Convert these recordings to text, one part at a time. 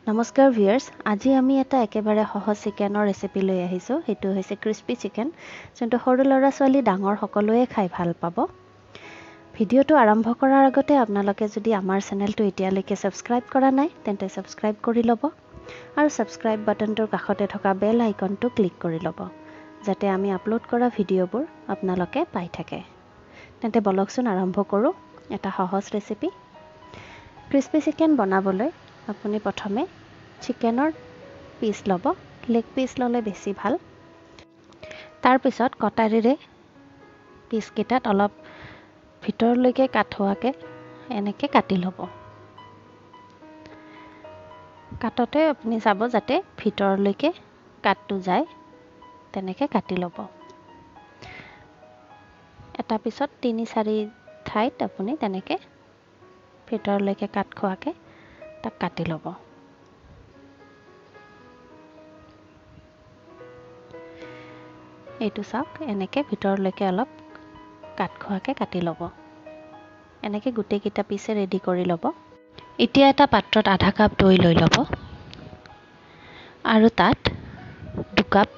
নমস্কাৰ ভিউয়াৰ্স, আজি আমি এটা একেবাৰে সহজ চিকেনৰ ৰেচিপি লৈ আহিছো। হেতু হৈছে ক্ৰিস্পি চিকেন, যোনটো সৰু ল'ৰা ছোৱালী ডাঙৰ সকলোৱে খাই ভাল পাব। ভিডিওটো আৰম্ভ কৰাৰ আগতে আপোনালোকে যদি আমাৰ চেনেলটো এতিয়ালৈকে সাবস্ক্ৰাইব কৰা নাই তেন্তে সাবস্ক্ৰাইব কৰি ল'ব আৰু সাবস্ক্ৰাইব বাটনটোৰ কাষতে থকা বেল আইকনটো ক্লিক কৰি ল'ব, যাতে আমি আপলোড কৰা ভিডিওবোৰ আপোনালোকে পাই থাকে। তেন্তে বলকচোন আৰম্ভ কৰোঁ এটা সহজ ৰেচিপি। ক্ৰিস্পি চিকেন বনাবলৈ আপুনি প্ৰথমে চিকেনৰ পিস ল'ব, লেগ পিস ল'লে বেছি ভাল। তাৰ পিছত কটাৰীৰে পিস কেইটাত অলপ ভিতৰলৈকে কাটোৱাকে এনেকৈ কাটি ল'ব। কাটতে আপুনি চাব যাতে ভিতৰলৈকে কাটটো যায়, তেনেকৈ কাটি ল'ব। এটা পিছত 3-4 ঠাইত আপুনি তেনেকৈ ভিতৰলৈকে কাট খোৱাকে তাক কাটি ল'ব। এইটো চাওক, এনেকৈ ভিতৰলৈকে অলপ কাট খোৱাকে কাটি ল'ব। এনেকৈ গোটেইকেইটা পিছে ৰেডি কৰি ল'ব। এতিয়া এটা পাত্ৰত আধা কাপ দৈ লৈ ল'ব আৰু তাত 2 কাপ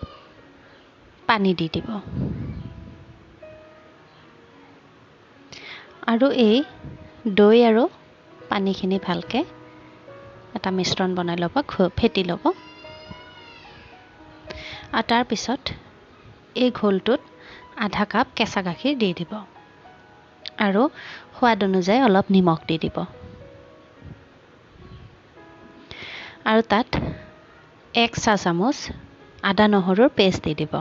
পানী দি দিব। আৰু এই দৈ আৰু পানীখিনি ভালকৈ এটা মিশ্ৰণ বনাই ল'ব, ফেটি ল'ব। আৰু তাৰ পিছত এই ঘোলটোত আধা কাপ কেঁচা গাখীৰ দি দিব আৰু সোৱাদ অনুযায়ী অলপ নিমখ দি দিব। আৰু তাত 1 চাহ চামুচ আদা নহৰুৰ পেষ্ট দি দিব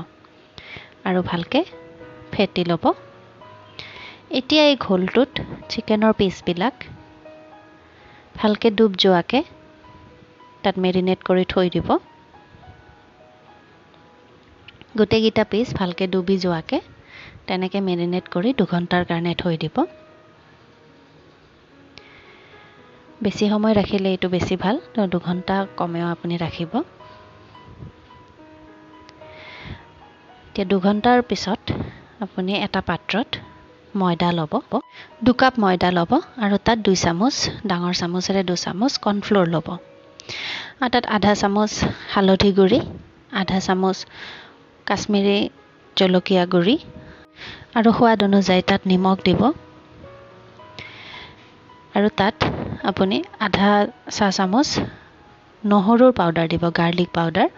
আৰু ভালকৈ ফেটি ল'ব। এতিয়া এই ঘোলটোত চিকেনৰ পিচবিলাক ভালকৈ ডুব যোৱাকৈ তাত মেৰিনেট কৰি থৈ দিব। গোটেইকেইটা পিচ ভালকৈ ডুবি যোৱাকৈ তেনেকৈ মেৰিনেট কৰি 2 ঘণ্টাৰ কাৰণে থৈ দিব। বেছি সময় ৰাখিলে এইটো বেছি ভাল, 2 ঘণ্টা কমেও আপুনি ৰাখিব। এতিয়া 2 ঘণ্টাৰ পিছত আপুনি এটা পাত্ৰত ময়দা ল'ব, 2 কাপ ময়দা ল'ব আৰু তাত 2 চামুচ, ডাঙৰ চামুচেৰে 2 চামুচ কৰ্ণফ্লোৰ ল'ব। আৰু তাত আধা চামুচ হালধি গুড়ি, আধা চামুচ কাশ্মীৰী জলকীয়া গুড়ি আৰু সোৱাদ অনুযায়ী তাত নিমখ দিব। আৰু তাত আপুনি আধা চাহ চামুচ নহৰুৰ পাউডাৰ দিব, গাৰ্লিক পাউডাৰ,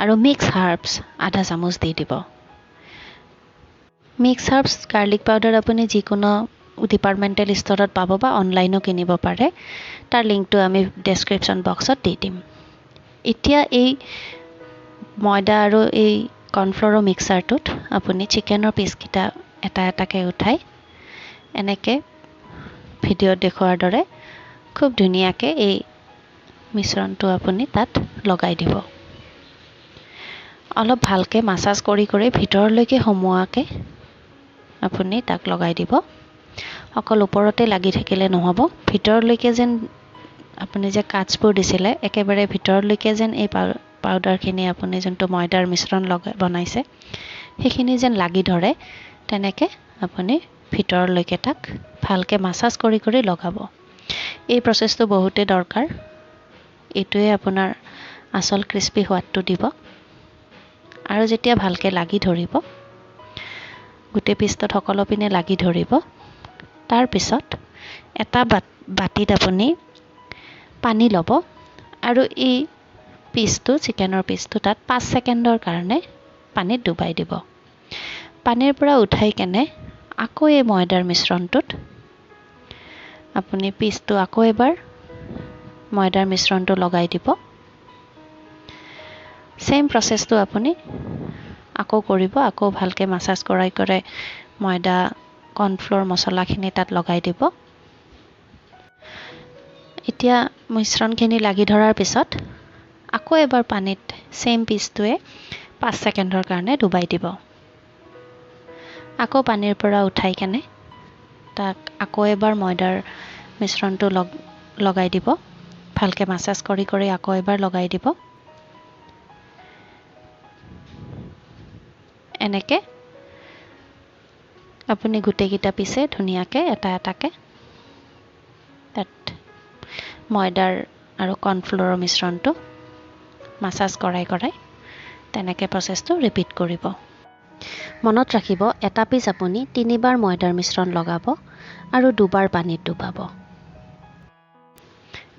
আৰু মিক্স হাৰ্বছ আধা চামুচ দি দিব। মিক্স হাৰ্বছ গাৰ্লিক পাউডাৰ আপুনি যিকোনো ডিপাৰ্টমেণ্টেল ষ্টৰত পাব বা অনলাইনো কিনিব পাৰে। তাৰ লিংকটো আমি ডেছক্ৰিপশ্যন বক্সত দি দিম। এতিয়া এই ময়দা আৰু এই কৰ্ণফ্ল'ৰৰ মিক্সাৰটোত আপুনি চিকেনৰ পিচকেইটা এটা এটাকৈ উঠাই এনেকৈ ভিডিঅ'ত দেখুওৱাৰ দৰে খুব ধুনীয়াকৈ এই মিশ্ৰণটো আপুনি তাত লগাই দিব। অলপ ভালকৈ মাছাজ কৰি ভিতৰলৈকে সোমোৱাকৈ আপুনি তাক লগাই দিব। অকল ওপৰতে লাগি থাকিলে নহ'ব, ভিতৰলৈকে যেন আপুনি যে কাটছবোৰ দিছিলে একেবাৰে ভিতৰলৈকে যেন এই পাউডাৰখিনি আপুনি যোনটো ময়দাৰ মিশ্ৰণ বনাইছে সেইখিনি যেন লাগি ধৰে, তেনেকৈ আপুনি ভিতৰলৈকে তাক ভালকৈ মাছাজ কৰি লগাব। এই প্ৰচেছটো বহুতেই দৰকাৰ, এইটোৱে আপোনাৰ আচল ক্ৰিস্পি সোৱাদটো দিব। আৰু যেতিয়া ভালকৈ লাগি ধৰিব, গোটেই পিচটোত সকলো পিনে লাগি ধৰিব, তাৰপিছত এটা বাতিত আপুনি পানী ল'ব আৰু এই পিচটো, চিকেনৰ পিচটো তাত 5 ছেকেণ্ডৰ কাৰণে পানীত ডুবাই দিব। পানীৰ পৰা উঠাই কেনে আকৌ এই ময়দাৰ মিশ্ৰণটোত আপুনি পিচটো আকৌ এবাৰ ময়দাৰ মিশ্ৰণটো লগাই দিব। সেম প্ৰচেছটো আপুনি আকৌ কৰিব, আকৌ ভালকৈ মাছাজ কৰাই ময়দা, কৰ্ণফ্ল'ৰ মছলাখিনি তাত লগাই দিব। এতিয়া মিশ্ৰণখিনি লাগি ধৰাৰ পিছত আকৌ এবাৰ পানীত সেম পিচটোৱে 5 ছেকেণ্ডৰ কাৰণে ডুবাই দিব। আকৌ পানীৰ পৰা উঠাই কেনে তাক আকৌ এবাৰ ময়দাৰ মিশ্ৰণটো লগাই দিব, ভালকৈ মাছাজ কৰি আকৌ এবাৰ লগাই দিব। এনেকৈ আপুনি গোটেইকেইটা পিছে ধুনীয়াকৈ এটা এটাকৈ তাত ময়দাৰ আৰু কৰ্ণফ্ল'ৰৰ মিশ্ৰণটো মাছাজ কৰাই তেনেকৈ প্ৰচেছটো ৰিপিট কৰিব। মনত ৰাখিব এটা পিচ আপুনি 3 বাৰ ময়দাৰ মিশ্ৰণ লগাব আৰু 2 বাৰ পানীত ডুবাব।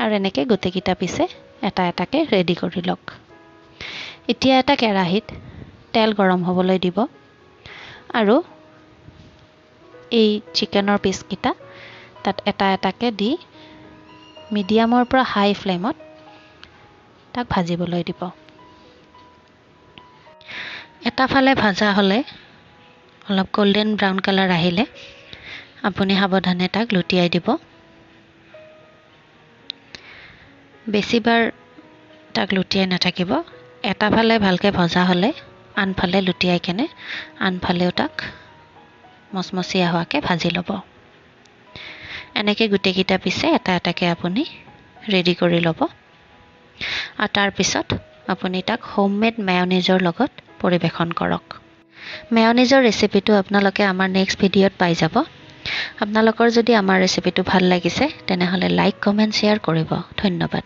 আৰু এনেকৈ গোটেইকেইটা পিছে এটা এটাকৈ ৰেডি কৰি লওক। এতিয়া এটা কেৰাহীত তেল গৰম হ'বলৈ দিব আৰু এই চিকেনৰ পিচকেইটা তাত এটা এটাকৈ দি মিডিয়ামৰ পৰা হাই ফ্লেমত তাক ভাজিবলৈ দিব। এটা ফালে ভাজা হ'লে অলপ গোল্ডেন ব্ৰাউন কালাৰ আহিলে আপুনি সাৱধানে তাক লুটিয়াই দিব। বেছিবাৰ তাক লুটিয়াই নাথাকিব। এটা ফালে ভালকৈ ভজা হ'লে আনফালে লুটিয়াই কেনে আনফালেও তাক মচমচীয়া হোৱাকৈ ভাজি ল'ব। এনেকৈ গোটেইকেইটা পিছে এটা এটাকৈ আপুনি ৰেডি কৰি ল'ব আৰু তাৰপিছত আপুনি তাক হোমমেড মেয়'নিজৰ লগত পৰিৱেশন কৰক। মেয়'নিজৰ ৰেচিপিটো আপোনালোকে আমাৰ নেক্সট ভিডিঅ'ত পাই যাব। আপোনালোকৰ যদি আমাৰ ৰেচিপিটো ভাল লাগিছে তেনেহ'লে লাইক, কমেণ্ট, শ্বেয়াৰ কৰিব। ধন্যবাদ।